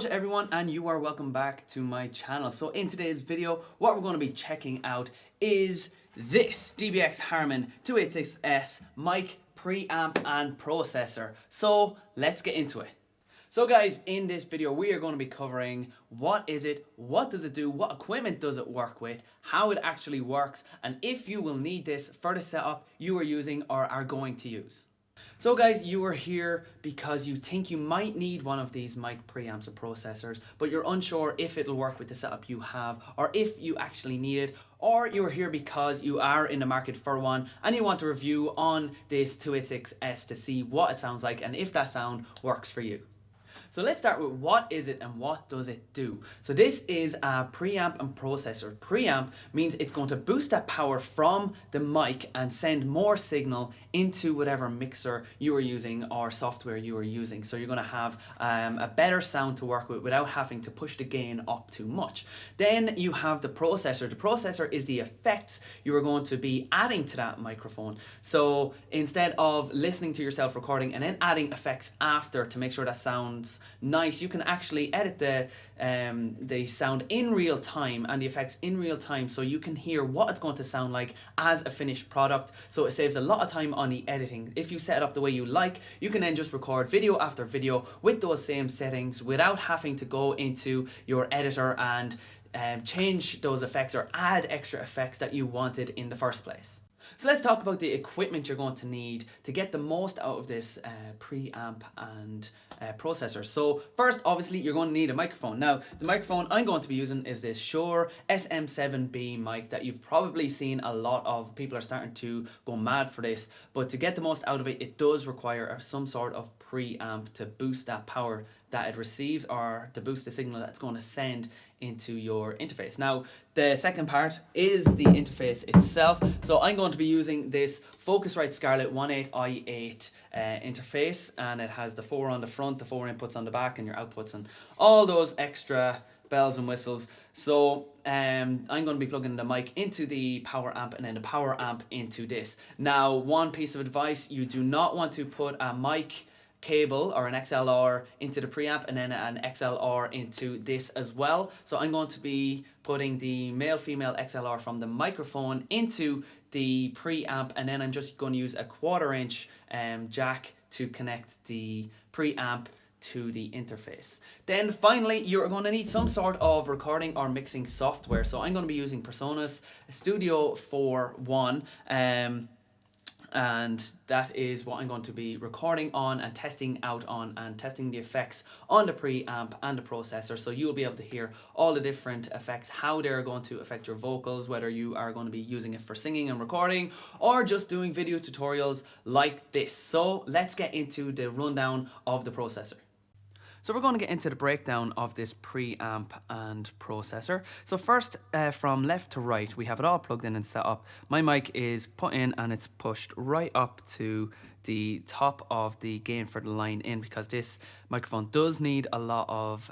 to everyone, and you are welcome back to my channel. So in today's video, what we're going to be checking out is this DBX Harman 286S mic, preamp and processor. So let's get into it. So guys, in this video we are going to be covering what is it, what does it do, what equipment does it work with, how it actually works, and if you will need this for the setup you are using or are going to use. So guys, you are here because you think you might need one of these mic preamps or processors, but you're unsure if it'll work with the setup you have or if you actually need it, or you're here because you are in the market for one and you want a review on this 286S to see what it sounds like and if that sound works for you. So let's start with what is it and what does it do. So this is a preamp and processor. Preamp means it's going to boost that power from the mic and send more signal into whatever mixer you are using or software you are using. So you're going to have a better sound to work with without having to push the gain up too much. Then you have the processor. The processor is the effects you are going to be adding to that microphone. So instead of listening to yourself recording and then adding effects after to make sure that sounds nice, you can actually edit the sound in real time and the effects in real time, so you can hear what it's going to sound like as a finished product. So it saves a lot of time on the editing. If you set it up the way you like, you can then just record video after video with those same settings without having to go into your editor and change those effects or add extra effects that you wanted in the first place. So let's talk about the equipment you're going to need to get the most out of this preamp and processor. So first, obviously, you're going to need a microphone. Now, the microphone I'm going to be using is this Shure SM7B mic that you've probably seen a lot of. People are starting to go mad for this, but to get the most out of it, it does require some sort of preamp to boost that power that it receives or to boost the signal that's going to send into your interface. Now, the second part is the interface itself. So I'm going to be using this Focusrite Scarlett 18i8 interface, and it has the 4 on the front, the 4 inputs on the back, and your outputs and all those extra bells and whistles. So I'm going to be plugging the mic into the power amp and then the power amp into this. Now, one piece of advice, you do not want to put a mic cable or an XLR into the preamp and then an XLR into this as well. So I'm going to be putting the male-female XLR from the microphone into the preamp, and then I'm just going to use a 1/4 inch jack to connect the preamp to the interface. Then finally, you're going to need some sort of recording or mixing software. So I'm going to be using PreSonus Studio 4.1 and that is what I'm going to be recording on and testing out on and testing the effects on the preamp and the processor, so you'll be able to hear all the different effects, how they're going to affect your vocals, whether you are going to be using it for singing and recording or just doing video tutorials like this. So let's get into the rundown of the processor. So we're going to get into the breakdown of this preamp and processor. So first, from left to right, we have it all plugged in and set up. My mic is put in and it's pushed right up to the top of the gain for the line in, because this microphone does need a lot of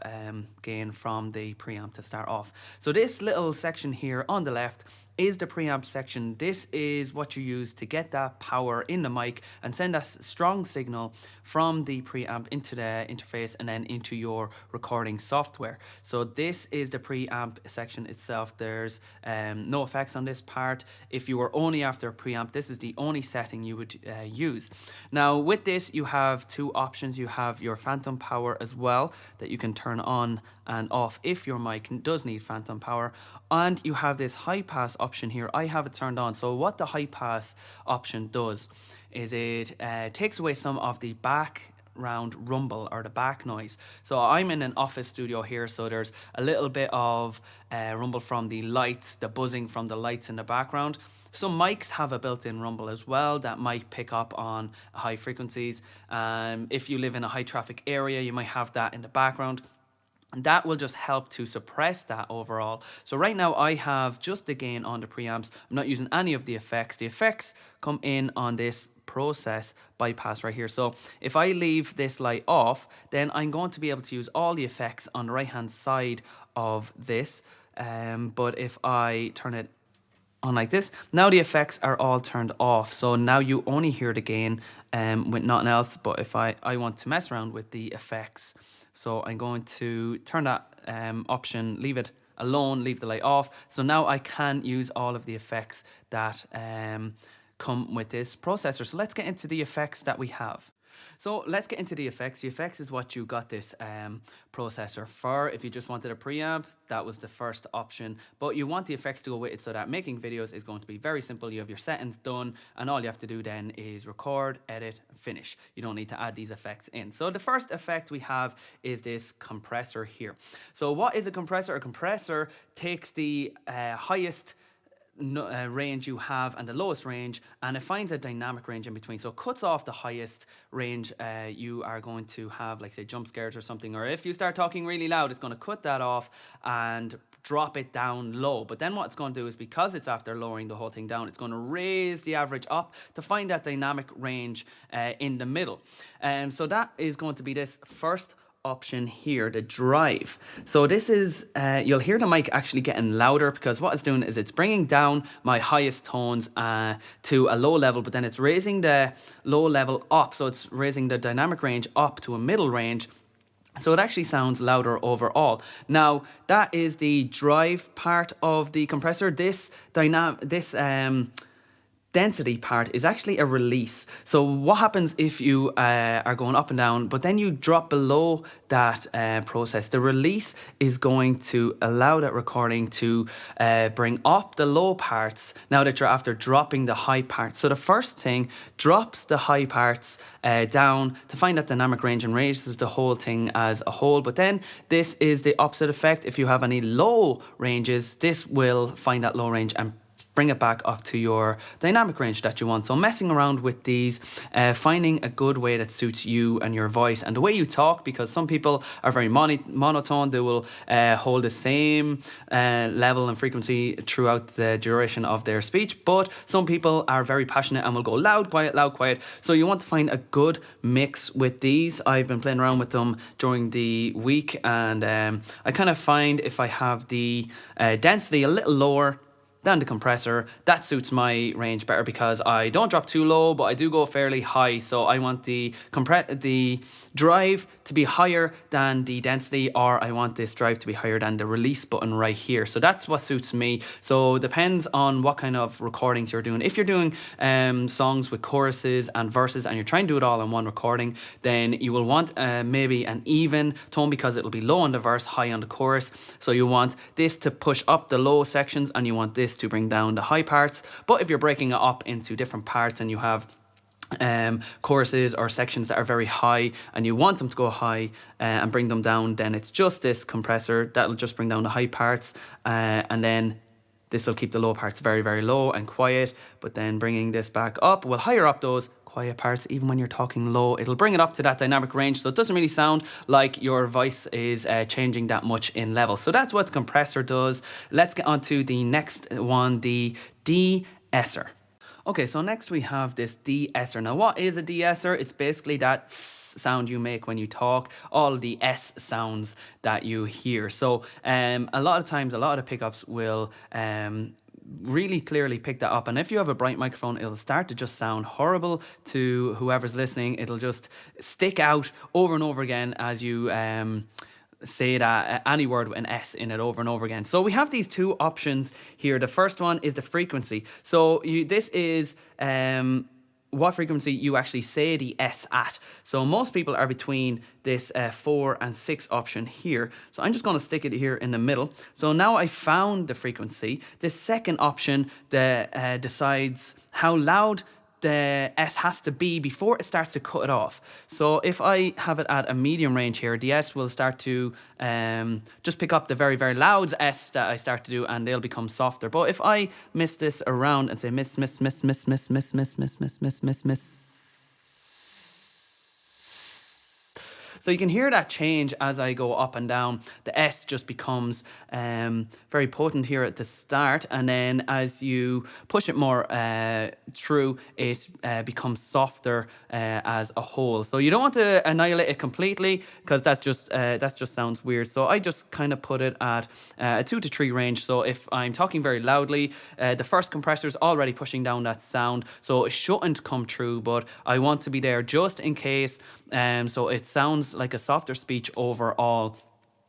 gain from the preamp to start off. So this little section here on the left is the preamp section. This is what you use to get that power in the mic and send a strong signal from the preamp into the interface and then into your recording software. So this is the preamp section itself. There's no effects on this part. If you were only after a preamp, this is the only setting you would use. Now with this, you have two options. You have your phantom power as well that you can turn on and off if your mic does need phantom power, and you have this high pass option here. I have it turned on. So what the high pass option does is it takes away some of the background rumble or the back noise. So I'm in an office studio here, so there's a little bit of rumble from the lights, the buzzing from the lights in the background. Some mics have a built-in rumble as well that might pick up on high frequencies. If you live in a high traffic area, you might have that in the background. And that will just help to suppress that overall. So right now I have just the gain on the preamps. I'm not using any of the effects. The effects come in on this process bypass right here. So if I leave this light off, then I'm going to be able to use all the effects on the right hand side of this. But if I turn it on like this, now the effects are all turned off. So now you only hear the gain with nothing else. But if I want to mess around with the effects, So I'm going to turn that option, leave it alone, leave the light off. So now I can use all of the effects that come with this processor. So let's get into the effects that we have. So let's get into the effects. The effects is what you got this processor for. If you just wanted a preamp, that was the first option. But you want the effects to go with it so that making videos is going to be very simple. You have your settings done, and all you have to do then is record, edit, finish. You don't need to add these effects in. So the first effect we have is this compressor here. So what is a compressor? A compressor takes the highest range you have and the lowest range, and it finds a dynamic range in between. So it cuts off the highest range you are going to have, like say jump scares or something, or if you start talking really loud, it's going to cut that off and drop it down low. But then what it's going to do is, because it's after lowering the whole thing down, it's going to raise the average up to find that dynamic range in the middle. So that is going to be this first option here, the drive. So this is you'll hear the mic actually getting louder, because what it's doing is it's bringing down my highest tones to a low level, but then it's raising the low level up, so it's raising the dynamic range up to a middle range. So it actually sounds louder overall. Now that is the drive part of the compressor. This density part is actually a release. So what happens if you are going up and down, but then you drop below that process? The release is going to allow that recording to bring up the low parts now that you're after dropping the high parts. So the first thing drops the high parts down to find that dynamic range and raises the whole thing as a whole. But then this is the opposite effect. If you have any low ranges, this will find that low range and bring it back up to your dynamic range that you want. So messing around with these, finding a good way that suits you and your voice and the way you talk, because some people are very monotone. They will hold the same level and frequency throughout the duration of their speech, but some people are very passionate and will go loud, quiet. So you want to find a good mix with these. I've been playing around with them during the week, and I kind of find if I have the density a little lower than the compressor, that suits my range better, because I don't drop too low, but I do go fairly high. So I want the drive to be higher than the density, or I want this drive to be higher than the release button right here. So that's what suits me. So it depends on what kind of recordings you're doing. If you're doing songs with choruses and verses and you're trying to do it all in one recording, then you will want maybe an even tone, because it'll be low on the verse, high on the chorus. So you want this to push up the low sections and you want this to bring down the high parts. But if you're breaking it up into different parts and you have choruses or sections that are very high and you want them to go high and bring them down, then it's just this compressor that'll just bring down the high parts, and then this will keep the low parts very, very low and quiet. But then bringing this back up will higher up those quiet parts. Even when you're talking low, it'll bring it up to that dynamic range, so it doesn't really sound like your voice is changing that much in level. So that's what the compressor does. Let's get on to the next one, the Deesser. Okay, so next we have this Deesser. Now what is a Deesser? It's basically that sound you make when you talk, all the S sounds that you hear. So a lot of times, a lot of the pickups will really clearly pick that up, and if you have a bright microphone, it'll start to just sound horrible to whoever's listening. It'll just stick out over and over again as you say that any word with an S in it over and over again. So we have these two options here. The first one is the frequency. So this is what frequency you actually say the S at. So most people are between this 4 and 6 option here. So I'm just going to stick it here in the middle. So now I found the frequency. The second option decides how loud the S has to be before it starts to cut it off. So if I have it at a medium range here, the S will start to just pick up the very, very loud S that I start to do, and they'll become softer. But if I miss this around and say miss, so you can hear that change as I go up and down. The S just becomes very potent here at the start, and then as you push it more through, it becomes softer as a whole. So you don't want to annihilate it completely, because that just sounds weird. So I just kind of put it at a 2 to 3 range. So if I'm talking very loudly, the first compressor is already pushing down that sound, so it shouldn't come through, but I want to be there just in case So it sounds like a softer speech overall,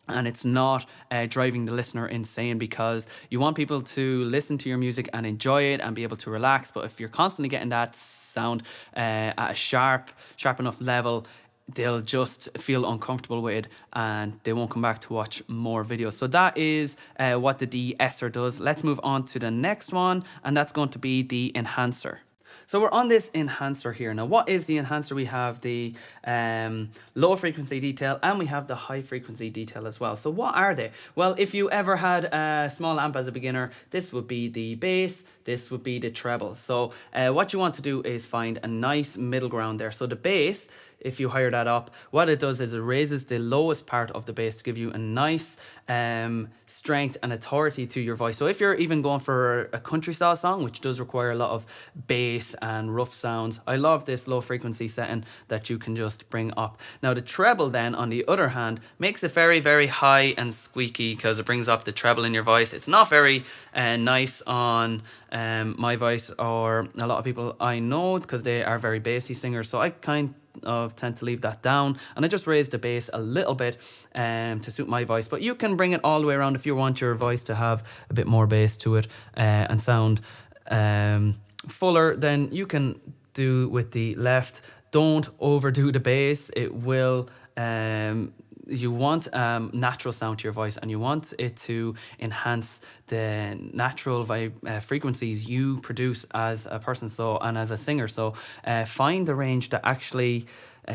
and it's not driving the listener insane, because you want people to listen to your music and enjoy it and be able to relax. But if you're constantly getting that sound at a sharp enough level, they'll just feel uncomfortable with it and they won't come back to watch more videos. So that is what the Deesser does. Let's move on to the next one, and that's going to be the enhancer. So we're on this enhancer here. Now, what is the enhancer? We have the low frequency detail and we have the high frequency detail as well. So what are they? Well, if you ever had a small amp as a beginner, this would be the bass, this would be the treble. So what you want to do is find a nice middle ground there. So the bass, if you hire that up, what it does is it raises the lowest part of the bass to give you a nice strength and authority to your voice. So if you're even going for a country style song, which does require a lot of bass and rough sounds, I love this low frequency setting that you can just bring up. Now the treble then, on the other hand, makes it very, very high and squeaky because it brings up the treble in your voice. It's not very nice on my voice or a lot of people I know, because they are very bassy singers. So I tend to leave that down, and I just raise the bass a little bit to suit my voice. But you can bring it all the way around if you want your voice to have a bit more bass to it and sound fuller. Then you can do with the left. Don't overdo the bass. It will you want natural sound to your voice, and you want it to enhance the natural frequencies you produce as a person, so, and as a singer. So find the range that actually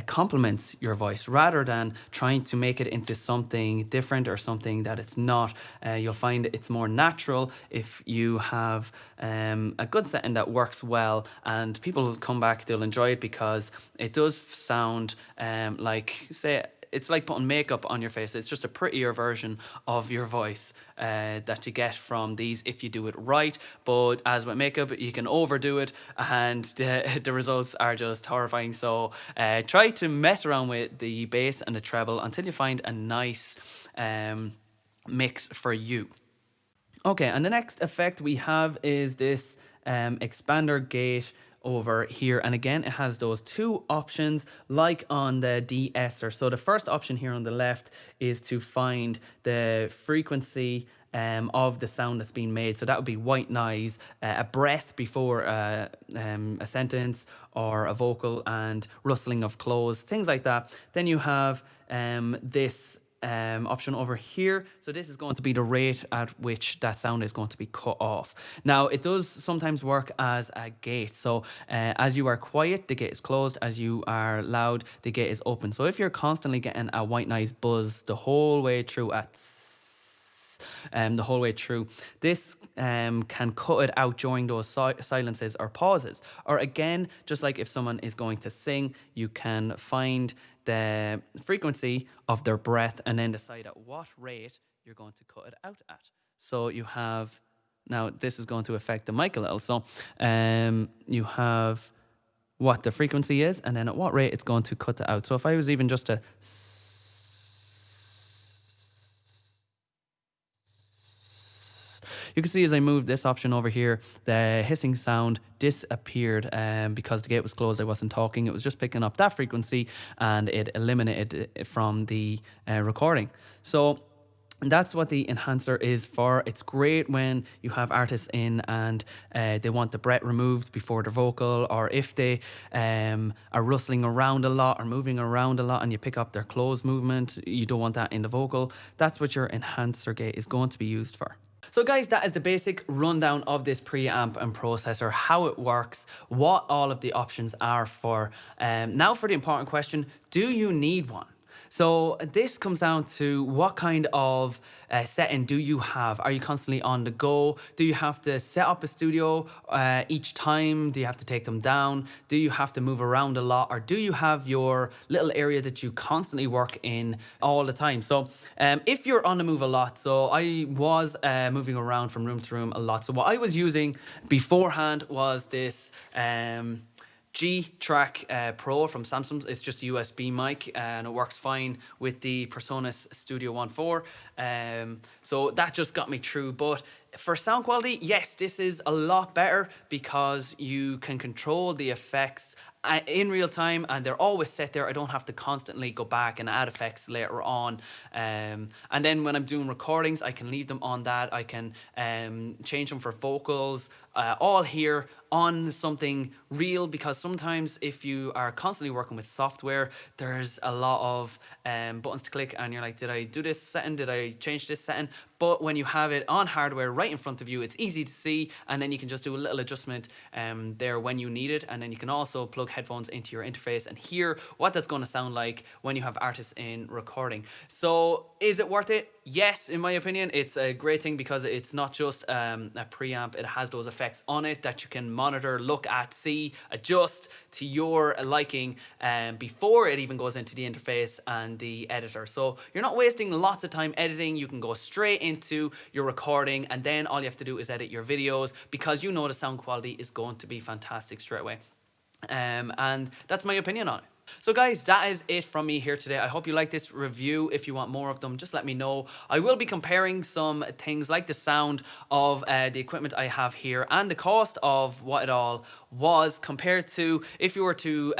complements your voice, rather than trying to make it into something different or something that it's not. You'll find it's more natural if you have a good setting that works well, and people will come back, they'll enjoy it, because it does sound like, say, it's like putting makeup on your face. It's just a prettier version of your voice that you get from these if you do it right. But as with makeup, you can overdo it and the results are just horrifying. So try to mess around with the bass and the treble until you find a nice mix for you. Okay, and the next effect we have is this expander gate over here, and again it has those two options like on the Deesser. So the first option here on the left is to find the frequency of the sound that's being made. So that would be white noise, a breath before a sentence or a vocal, and rustling of clothes, things like that. Then you have this option over here. So this is going to be the rate at which that sound is going to be cut off. Now it does sometimes work as a gate. So as you are quiet, the gate is closed. As you are loud, the gate is open. So if you're constantly getting a white noise buzz the whole way through this can cut it out during those silences or pauses. Or again, just like if someone is going to sing, you can find the frequency of their breath and then decide at what rate you're going to cut it out at. So you have, now this is going to affect the mic a little. So you have what the frequency is and then at what rate it's going to cut it out. So if I was even just to, you can see as I moved this option over here, the hissing sound disappeared because the gate was closed. I wasn't talking. It was just picking up that frequency and it eliminated it from the recording. So that's what the enhancer is for. It's great when you have artists in and they want the breath removed before their vocal, or if they are rustling around a lot or moving around a lot and you pick up their clothes movement, you don't want that in the vocal. That's what your enhancer gate is going to be used for. So guys, that is the basic rundown of this preamp and processor, how it works, what all of the options are for. Now for the important question, do you need one? So this comes down to what kind of setting do you have? Are you constantly on the go? Do you have to set up a studio each time? Do you have to take them down? Do you have to move around a lot? Or do you have your little area that you constantly work in all the time? So if you're on the move a lot, so I was moving around from room to room a lot. So what I was using beforehand was this G-Track Pro from Samsung. It's just a USB mic and it works fine with the PreSonus Studio 1.4. So that just got me through. But for sound quality, yes, this is a lot better because you can control the effects in real time, and they're always set there. I don't have to constantly go back and add effects later on. And then when I'm doing recordings, I can leave them on that. I can change them for vocals, all here on something real, because sometimes if you are constantly working with software, there's a lot of buttons to click and you're like, did I do this setting? Did I change this setting? But when you have it on hardware right in front of you, it's easy to see, and then you can just do a little adjustment there when you need it. And then you can also plug headphones into your interface and hear what that's going to sound like when you have artists in recording. So is it worth it? Yes, in my opinion, it's a great thing, because it's not just a preamp. It has those effects on it that you can monitor, look at, see, adjust to your liking before it even goes into the interface and the editor. So you're not wasting lots of time editing. You can go straight into your recording, and then all you have to do is edit your videos, because you know the sound quality is going to be fantastic straight away. And that's my opinion on it. So guys, that is it from me here today. I hope you like this review. If you want more of them, just let me know. I will be comparing some things like the sound of the equipment I have here and the cost of what it all was, compared to if you were to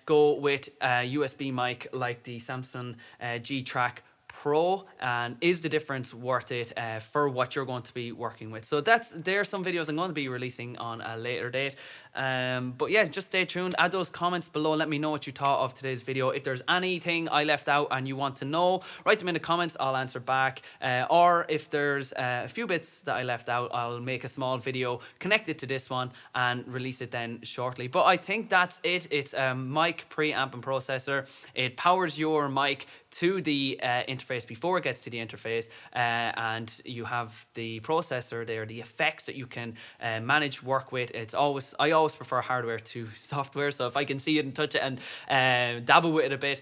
go with a USB mic like the Samsung G-Track Pro, and is the difference worth it for what you're going to be working with. So there are some videos I'm going to be releasing on a later date. But yeah, just stay tuned. Add those comments below. Let me know what you thought of today's video. If there's anything I left out and you want to know, write them in the comments. I'll answer back. Or if there's a few bits that I left out, I'll make a small video connected to this one and release it then shortly. But I think that's it. It's a mic, preamp and processor. It powers your mic to the interface before it gets to the interface, and you have the processor there, the effects that you can manage, work with. I always prefer hardware to software, so if I can see it and touch it and dabble with it a bit,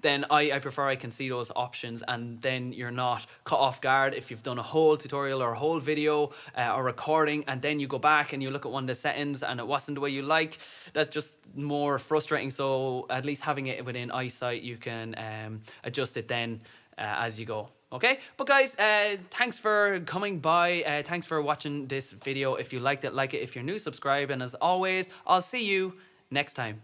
then I prefer I can see those options, and then you're not caught off guard if you've done a whole tutorial or a whole video or recording, and then you go back and you look at one of the settings and it wasn't the way you like. That's just more frustrating. So at least having it within eyesight, you can adjust it then as you go. Okay, but guys, thanks for coming by. Thanks for watching this video. If you liked it, like it. If you're new, subscribe. And as always, I'll see you next time.